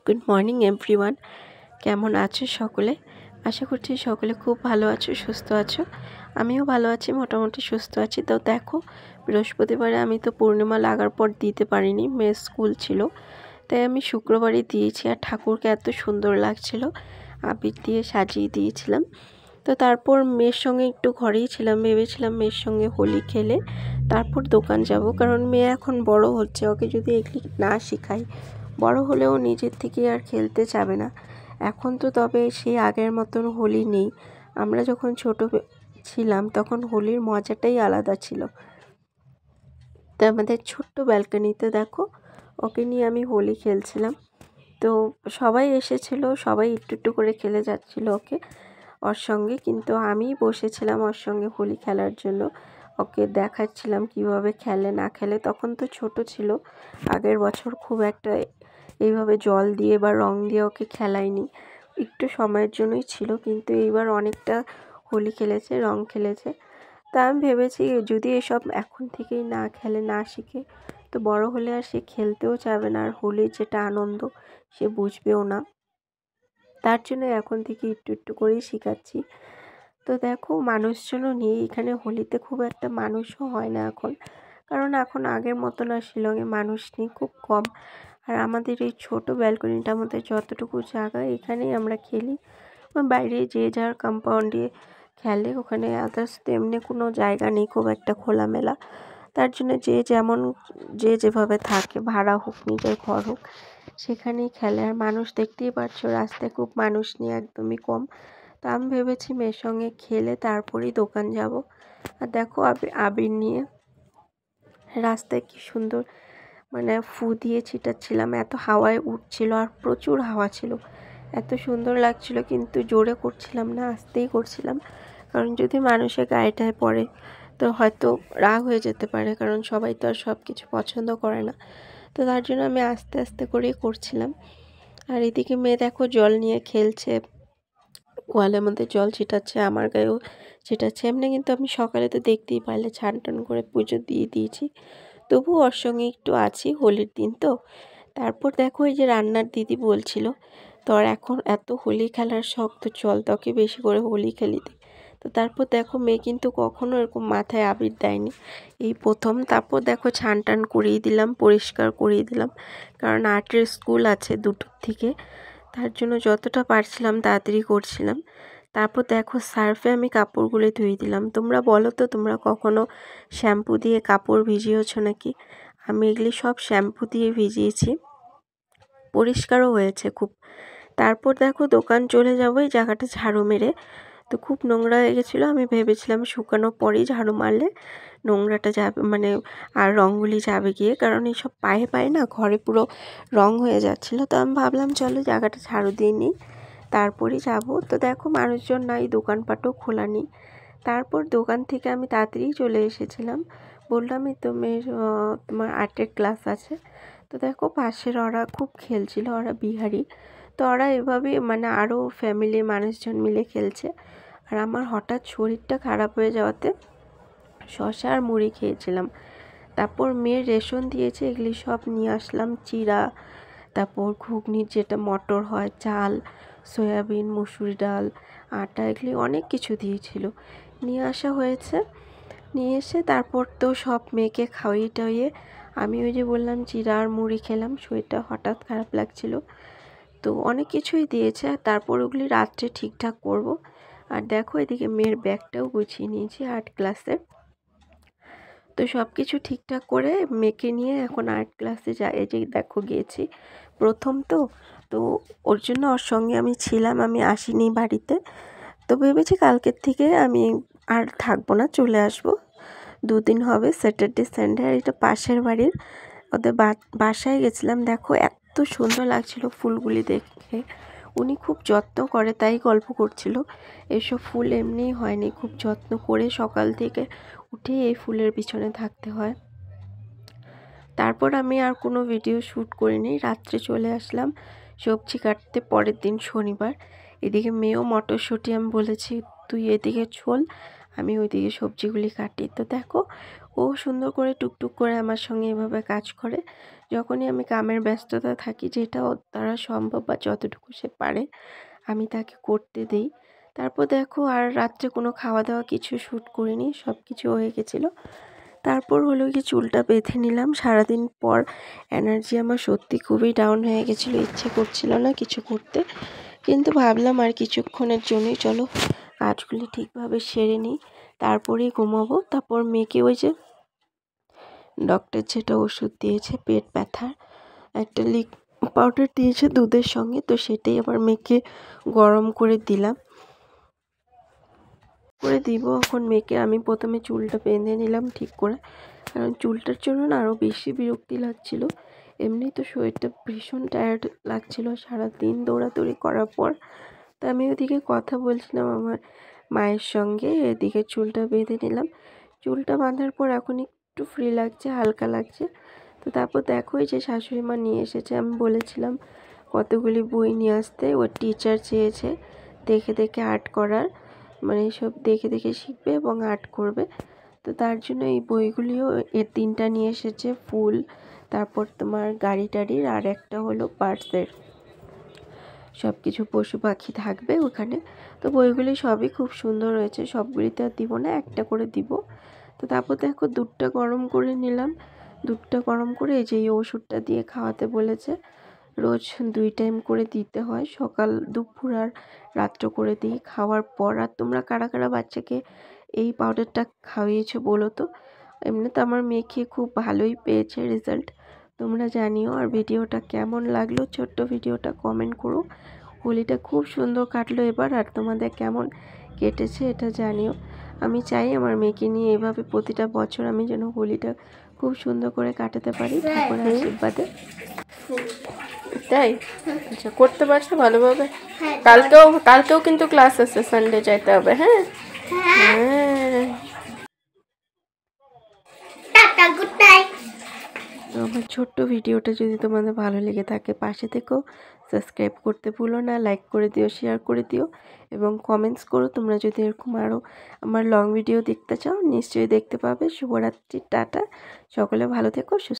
Good morning everyone. কেমন আছো সকলে? আশা করছি সকলে খুব ভালো আছো, সুস্থ আছো। আমিও ভালো আছি, মোটামুটি সুস্থ আছি। তো দেখো, বৃহস্পতিবারে আমি তো পূর্ণিমা লাগার পর দিতে পারিনি, মেয়ের স্কুল ছিল, তাই আমি শুক্রবারই দিয়েছি। আর ঠাকুরকে এত সুন্দর লাগছিল, আবির দিয়ে সাজিয়ে দিয়েছিলাম। তো তারপর মেয়ের সঙ্গে একটু ঘরেই ছিলাম, ভেবেছিলাম মেয়ের সঙ্গে হোলি খেলে তারপর দোকান যাব, কারণ মেয়ে এখন বড় হচ্ছে, ওকে যদি এগুলি না শেখাই বড় হলেও নিজের থেকে আর খেলতে যাবে না। এখন তো তবে সেই আগের মতন হোলি নেই। আমরা যখন ছোট ছিলাম তখন হোলির মজাটাই আলাদা ছিল। তো আমাদের ছোট্ট ব্যালকনিতে দেখো, ওকে নিয়ে আমি হোলি খেলছিলাম। তো সবাই এসেছিল, সবাই একটু একটু করে খেলে যাচ্ছিল ওর সঙ্গে, কিন্তু আমি বসেছিলাম ওর সঙ্গে হোলি খেলার জন্য। ওকে দেখাচ্ছিলাম কিভাবে খেলে না খেলে। তখন তো ছোট ছিল, আগের বছর খুব একটা এইভাবে জল দিয়ে বা রং দিয়ে ওকে খেলাইনি, একটু সময়ের জন্যই ছিল। কিন্তু এইবার অনেকটা হোলি খেলেছে, রং খেলেছে। তা আমি ভেবেছি যদি এসব এখন থেকেই না খেলে না শিখে, তো বড় হলে আর সে খেলতেও চাবে না, আর হোলির যেটা আনন্দ সে বুঝবেও না। তার জন্য এখন থেকে একটু একটু করেই শেখাচ্ছি। তো দেখো, মানুষজনও নেই এখানে, হোলিতে খুব একটা মানুষও হয় না এখন, কারণ এখন আগের মতো না, শিলংয়ে মানুষ নেই, খুব কম। আর আমাদের এই ছোট ব্যালকনিটার মধ্যে যতটুকু জায়গা, এখানেই আমরা খেলি। বাইরে যে যার কম্পাউন্ডে খেলে, ওখানে আদার্স তেমনি কোনো জায়গা নেই খুব একটা খোলামেলা। তার জন্য যে যেভাবে থাকে, ভাড়া হোক নিজের ঘর হোক, সেখানেই খেলে। আর মানুষ দেখতেই পাচ্ছ, রাস্তায় খুব মানুষ নেই, একদমই কম। তো আমি ভেবেছি মেয়ের সঙ্গে খেলে তারপরেই দোকান যাব। আর দেখো, আবির নিয়ে রাস্তায় কি সুন্দর মানে ফু দিয়ে ছিটাচ্ছিলাম, এত হাওয়ায় উঠছিল আর প্রচুর হাওয়া ছিল, এত সুন্দর লাগছিল। কিন্তু জোরে করছিলাম না, আস্তেই করছিলাম, কারণ যদি মানুষের গায়েটায় পড়ে তো হয়তো রাগ হয়ে যেতে পারে, কারণ সবাই তো আর সব কিছু পছন্দ করে না। তো তার জন্য আমি আস্তে আস্তে করেই করছিলাম। আর এদিকে মেয়ে দেখো জল নিয়ে খেলছে, ওয়ালের মধ্যে জল ছিটাচ্ছে, আমার গায়েও ছিটাচ্ছে। এমনি কিন্তু আমি সকালে তো দেখতেই পারলে ছান টান করে পুজো দিয়ে দিয়েছি, তবু ওর সঙ্গে একটু আছি, হোলির দিন তো। তারপর দেখো, এই যে রান্নার দিদি বলছিল তোর এখন এত হোলি খেলার শখ, তো চল তোকে বেশি করে হোলি খেলি দে। তো তারপর দেখো, মেয়ে কিন্তু কখনো এরকম মাথায় আবির দেয়নি, এই প্রথম। তারপর দেখো, ছান টান করিয়ে দিলাম, পরিষ্কার করিয়ে দিলাম, কারণ আর্টের স্কুল আছে 2টোর থেকে, তার জন্য যতটা পারছিলাম তাড়াতাড়ি করছিলাম। তারপর দেখো, সার্ফে আমি কাপড়গুলো ধুয়ে দিলাম। তোমরা বলো তো, তোমরা কখনো শ্যাম্পু দিয়ে কাপড় ভিজিয়েছো নাকি? আমি এগুলি সব শ্যাম্পু দিয়ে ভিজিয়েছি, পরিষ্কারও হয়েছে খুব। তারপর দেখো, দোকান চলে যাবো এই জায়গাটা ঝাড়ু মেরে। তো খুব নোংরা হয়ে গেছিলো, আমি ভেবেছিলাম শুকানোর পরেই ঝাড়ু মারলে নোংরাটা যাবে, মানে আর রঙগুলি যাবে গিয়ে, কারণ এইসব পায়ে পায়ে না ঘরে পুরো রং হয়ে যাচ্ছিলো। তো আমি ভাবলাম চলো জায়গাটা ঝাড়ু দিয়ে নিই, তারপরেই যাবো। তো দেখো, মানুষজন নাই, দোকানপাটও খোলা নেই। তারপর দোকান থেকে আমি তাড়াতাড়ি চলে এসেছিলাম, বললামই তো মেয়ের তোমার আর্টের ক্লাস আছে। তো দেখো, পাশের ওরা খুব খেলছিল, ওরা বিহারি, তো ওরা এভাবে মানে আরও ফ্যামিলি মানুষজন মিলে খেলছে। আর আমার হঠাৎ শরীরটা খারাপ হয়ে যাওয়াতে শসা আর মুড়ি খেয়েছিলাম। তারপর মেয়ের রেশন দিয়েছে, এগুলি সব নিয়ে আসলাম, চিড়া, তারপর ঘুগনির যেটা মটর হয়, চাল, সয়াবিন, মুসুরি ডাল, আটা, এগুলি অনেক কিছু দিয়েছিল, নিয়ে আসা হয়েছে। নিয়ে এসে তারপর তো সব মেয়েকে খাওয়িয়ে টাইয়ে আমি ওই যে বললাম চিড়া আর মুড়ি খেলাম, শরীরটা হঠাৎ খারাপ লাগছিল। তো অনেক কিছুই দিয়েছে, আর তারপর ওগুলি রাত্রে ঠিকঠাক করব। আর দেখো, এদিকে মেয়ের ব্যাগটাও গুছিয়ে নিয়েছি আর্ট ক্লাসের। তো সব কিছু ঠিকঠাক করে মেয়েকে নিয়ে এখন আর্ট ক্লাসে এই যে দেখো গিয়েছি প্রথম তো, তো ওর জন্য ওর সঙ্গে আমি ছিলাম, আমি আসিনি বাড়িতে। তো ভেবেছি কালকের থেকে আমি আর থাকবো না, চলে আসবো, 2 দিন হবে, স্যাটারডে সানডে। আর এটা পাশের বাড়ির, ওদের বাসায় গেছিলাম। দেখো, এত সুন্দর লাগছিল ফুলগুলি দেখে, উনি খুব যত্ন করে, তাই গল্প করছিল। এসব ফুল এমনিই হয়নি, খুব যত্ন করে সকাল থেকে উঠে এই ফুলের পিছনে থাকতে হয়। তারপর আমি আর কোনো ভিডিও শ্যুট করিনি, রাত্রে চলে আসলাম সবজি কাটতে, পরের দিন শনিবার। এদিকে মেয়েও মটরশুঁটি, আমি বলেছি তুই এদিকে চল, আমি ওইদিকে সবজিগুলি কাটি। তো দেখো, ও সুন্দর করে টুকটুক করে আমার সঙ্গে এভাবে কাজ করে। যখনই আমি কামের ব্যস্ততা থাকি, যেটা ওর দ্বারা সম্ভব বা যতটুকু সে পারে আমি তাকে করতে দিই। তারপর দেখো আর রাত্রে কোনো খাওয়া দাওয়া কিছু শ্যুট করিনি, সব কিছু হয়ে গেছিলো। তারপর হলো কি চুলটা বেঁধে নিলাম। সারাদিন পর এনার্জি আমার সত্যি খুবই ডাউন হয়ে গেছিলো, ইচ্ছে করছিল না কিছু করতে, কিন্তু ভাবলাম আর কিছুক্ষণের জন্যই চলো কাজগুলি ঠিকভাবে সেরে নিই, তারপরেই ঘুমাবো। তারপর মেয়েকে ওই যে ডক্টর যেটা ওষুধ দিয়েছে পেট ব্যথার, একটা লিক পাউডার দিয়েছে দুধের সঙ্গে, তো সেটাই আবার মেয়েকে গরম করে দিলাম, করে দিব এখন মেয়েকে। আমি প্রথমে চুলটা বেঁধে নিলাম ঠিক করে, কারণ চুলটার জন্য না আরও বেশি বিরক্তি লাগছিল। এমনি তো শরীরটা ভীষণ টায়ার্ড লাগছিল সারাদিন দৌড়াদৌড়ি করার পর। তা আমি ওদিকে কথা বলছিলাম আমার মায়ের সঙ্গে, এদিকে চুলটা বেঁধে নিলাম। চুলটা বাঁধার পর এখন একটু ফ্রি লাগছে, হালকা লাগছে। তো তারপর দেখো এই যে শাশুড়ি মা নিয়ে এসেছে, আমি বলেছিলাম কতগুলি বই নিয়ে আসতে, ওর টিচার চেয়েছে দেখে দেখে আর্ট করার, মানে সব দেখে দেখে শিখবে এবং আর্ট করবে। তো তার জন্য এই বইগুলিও এর 3টা নিয়ে এসেছে, ফুল, তারপর তোমার গাড়ি টাড়ির, আর একটা হলো বার্ডসের, সব কিছু পশু পাখি থাকবে ওখানে। তো বইগুলি সবই খুব সুন্দর হয়েছে, সবগুলিতে আর দিব না, একটা করে দিব। তো তারপর দেখো দুধটা গরম করে নিলাম। দুধটা গরম করে এই যে এই ওষুধটা দিয়ে খাওয়াতে বলেছে, রোজ 2 টাইম করে দিতে হয়, সকাল দুপুর আর রাত্র করে দিই খাওয়ার পর। আর তোমরা কারা কারা বাচ্চাকে এই পাউডারটা খাওয়িয়েছো বলো তো? এমনি তো আমার মেয়ে খেয়ে খুব ভালোই পেয়েছে রেজাল্ট, তোমরা জানিও। আর ভিডিওটা কেমন লাগলো, ছোট্ট ভিডিওটা কমেন্ট করো। হোলিটা খুব সুন্দর কাটলো এবার, আর তোমাদের কেমন কেটেছে এটা জানিও। আমি চাই আমার মেয়েকে নিয়ে এভাবে প্রতিটা বছর আমি যেন হোলিটা খুব সুন্দর করে কাটাতে পারি ঠাকুরের আশীর্বাদে। তাই? আচ্ছা, করতে পারছো ভালোভাবে? কালকেও কিন্তু ক্লাস আছে, সানডে যাইতে হবে। হ্যাঁ হ্যাঁ। তো আমার ছোট্ট ভিডিওটা যদি তোমাদের ভালো লেগে থাকে পাশে থেকেও সাবস্ক্রাইব করতে ভুলো না, লাইক করে দিও, শেয়ার করে দিও এবং কমেন্টস করো। তোমরা যদি এরকম আরও আমার লং ভিডিও দেখতে চাও নিশ্চয়ই দেখতে পাবে। শুভরাত্রি, টাটা, সকলে ভালো থেকো।